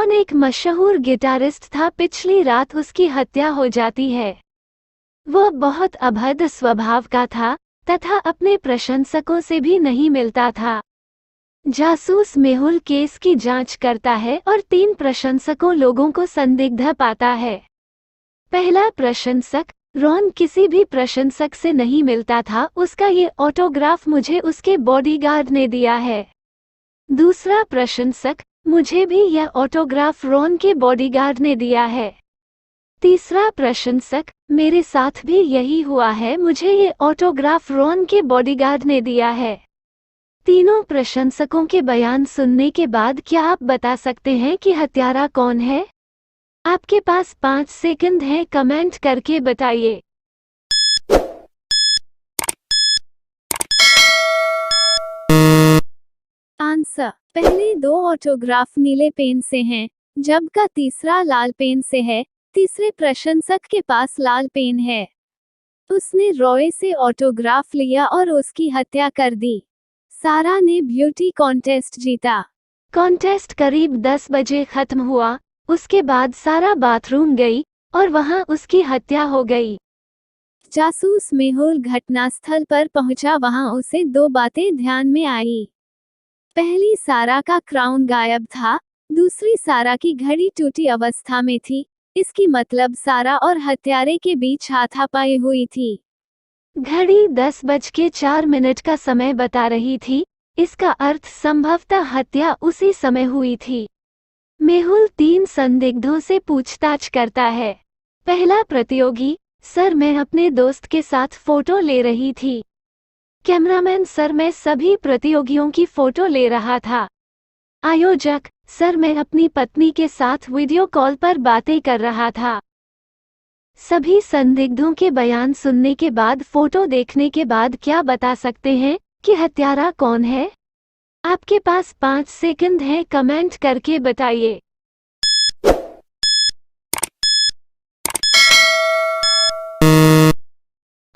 Ron एक मशहूर guitarist था। पिछली रात उसकी हत्या हो जाती है। वो बहुत अभद्र स्वभाव का था तथा अपने प्रशंसकों से भी नहीं मिलता था। जासूस मेहुल केस की जांच करता है और 3 प्रशंसकों लोगों को संदिग्ध पाता है। पहला प्रशंसक, रॉन किसी भी प्रशंसक से नहीं मिलता था, उसका ये ऑटोग्राफ मुझे उसके बॉडीगार्ड ने दिया है। दूसरा प्रशंसक, मुझे भी यह ऑटोग्राफ रॉन के बॉडीगार्ड ने दिया है। तीसरा प्रशंसक, मेरे साथ भी यही हुआ है, मुझे ये ऑटोग्राफ रॉन के बॉडीगार्ड ने दिया है। तीनों प्रशंसकों के बयान सुनने के बाद क्या आप बता सकते हैं कि हत्यारा कौन है? आपके पास 5 सेकंड हैं, कमेंट करके बताइए। आंसर, पहले 2 ऑटोग्राफ नीले पेन से हैं, जबकि तीसरा लाल पेन से है। तीसरे प्रशंसक के पास लाल पेन है। उसने रॉय से ऑटोग्राफ लिया और उसकी हत्या कर दी। सारा ने ब्यूटी कॉन्टेस्ट जीता। कॉन्टेस्ट करीब 10 बजे खत्म हुआ। उसके बाद सारा बाथरूम गई और वहां उसकी हत्या हो गई। जासूस मेहुल घटनास्थल पर पहुंचा। वहां उसे 2 बातें ध्यान में आई। पहली, सारा का क्राउन गायब था। दूसरी, सारा की घड़ी टूटी अवस्था में थी। इसकी मतलब सारा और हत्यारे के बीच हाथापाई हुई थी। घड़ी 10:04 का समय बता रही थी। इसका अर्थ संभवतः हत्या उसी समय हुई थी। मेहुल 3 संदिग्धों से पूछताछ करता है। पहला प्रतियोगी, सर मैं अपने दोस्त के साथ फोटो ले रही थी। कैमरामैन, सर मैं सभी प्रतियोगियों की फोटो ले रहा था। आयोजक, सर मैं अपनी पत्नी के साथ वीडियो कॉल पर बातें कर रहा था। सभी संदिग्धों के बयान सुनने के बाद, फोटो देखने के बाद क्या बता सकते हैं कि हत्यारा कौन है? आपके पास 5 सेकंड हैं, कमेंट करके बताइए।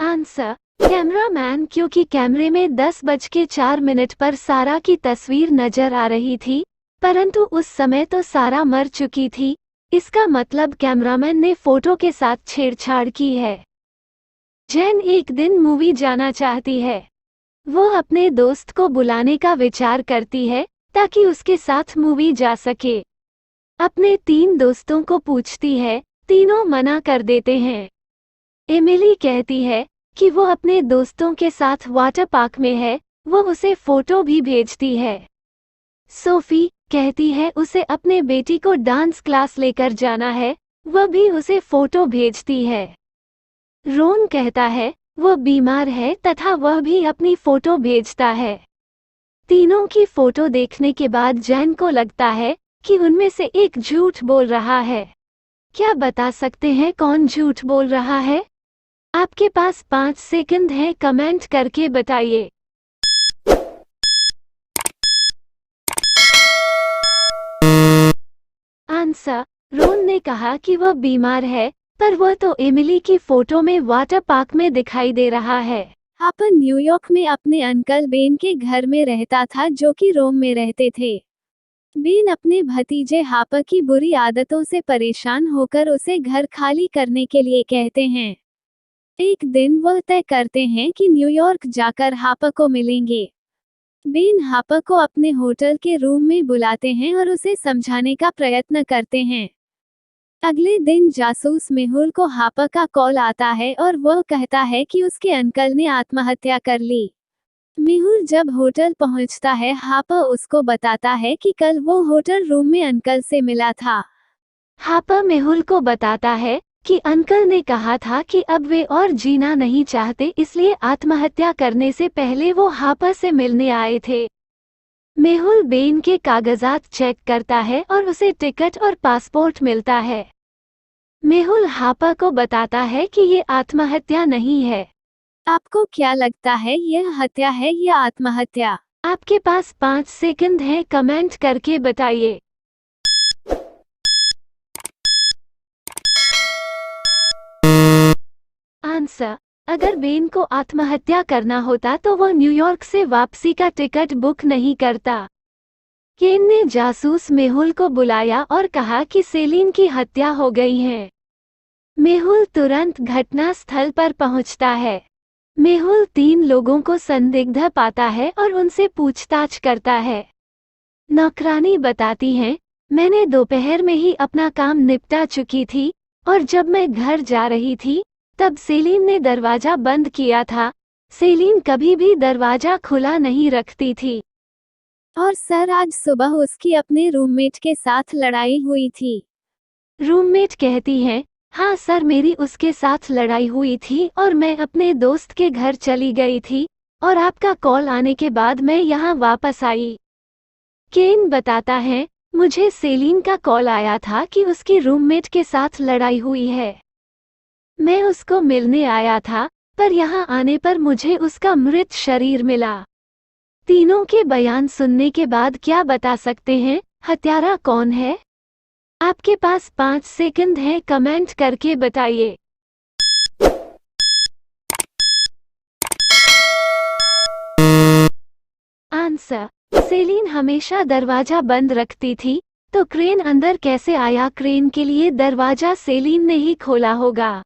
आंसर, कैमरामैन, क्योंकि कैमरे में 10:04 पर सारा की तस्वीर नजर आ रही थी, परंतु उस समय तो सारा मर चुकी थी। इसका मतलब कैमरामैन ने फोटो के साथ छेड़छाड़ की है। जैन एक दिन मूवी जाना चाहती है। वो अपने दोस्त को बुलाने का विचार करती है ताकि उसके साथ मूवी जा सके। अपने 3 दोस्तों को पूछती है, तीनों मना कर देते हैं। एमिली कहती है कि वो अपने दोस्तों के साथ वाटर पार्क में है। वो उसे फोटो भी भेजती है। सोफी कहती है उसे अपने बेटी को डांस क्लास लेकर जाना है। वह भी उसे फोटो भेजती है। रोन कहता है वो बीमार है तथा वह भी अपनी फोटो भेजता है। तीनों की फोटो देखने के बाद जैन को लगता है कि उनमें से एक झूठ बोल रहा है। क्या बता सकते हैं कौन झूठ बोल रहा है? आपके पास 5 सेकंड हैं, कमेंट करके बताइए। आंसर, रोन ने कहा कि वह बीमार है, पर वह तो एमिली की फोटो में वाटर पार्क में दिखाई दे रहा है। हापर न्यूयॉर्क में अपने अंकल बेन के घर में रहता था, जो कि रोम में रहते थे। बेन अपने भतीजे हापर की बुरी आदतों से परेशान होकर उसे घर खाली करने के लिए कहते हैं। एक दिन वह तय करते हैं कि न्यूयॉर्क जाकर हापर को मिलेंगे। बेन हापर को अपने होटल के रूम में बुलाते हैं और उसे समझाने का प्रयत्न करते हैं। अगले दिन जासूस मेहुल को हापर का कॉल आता है और वह कहता है कि उसके अंकल ने आत्महत्या कर ली। मेहुल जब होटल पहुंचता है, हापर उसको बताता है कि कल वो होटल रूम में अंकल से मिला था। हापर मेहुल को बताता है कि अंकल ने कहा था कि अब वे और जीना नहीं चाहते, इसलिए आत्महत्या करने से पहले वो हापर से मिलने आए थे। मेहुल बेन के कागजात चेक करता है और उसे टिकट और पासपोर्ट मिलता है। मेहुल हापर को बताता है कि ये आत्महत्या नहीं है। आपको क्या लगता है, यह हत्या है या आत्महत्या? आपके पास 5 सेकंड हैं, कमेंट करके बताइए। आंसर, अगर बेन को आत्महत्या करना होता तो वह न्यूयॉर्क से वापसी का टिकट बुक नहीं करता। केन ने जासूस मेहुल को बुलाया और कहा कि सेलिन की हत्या हो गई है। मेहुल तुरंत घटना स्थल पर पहुंचता है। मेहुल 3 लोगों को संदिग्ध पाता है और उनसे पूछताछ करता है। नौकरानी बताती है, मैंने दोपहर में ही अपना काम निपटा चुकी थी और जब मैं घर जा रही थी तब सेलिन ने दरवाजा बंद किया था। सेलिन कभी भी दरवाजा खुला नहीं रखती थी। और सर आज सुबह उसकी अपने रूममेट के साथ लड़ाई हुई थी। रूममेट कहती है, हाँ सर, मेरी उसके साथ लड़ाई हुई थी और मैं अपने दोस्त के घर चली गई थी और आपका कॉल आने के बाद मैं यहाँ वापस आई। केन बताता है, मुझे सेलिन का कॉल आया था कि उसकी रूममेट के साथ लड़ाई हुई है। मैं उसको मिलने आया था, पर यहाँ आने पर मुझे उसका मृत शरीर मिला। तीनों के बयान सुनने के बाद क्या बता सकते हैं, हत्यारा कौन है? आपके पास 5 सेकंड हैं, कमेंट करके बताइए। आंसर, सेलिन हमेशा दरवाजा बंद रखती थी, तो क्रेन अंदर कैसे आया? क्रेन के लिए दरवाजा सेलिन ने ही खोला होगा।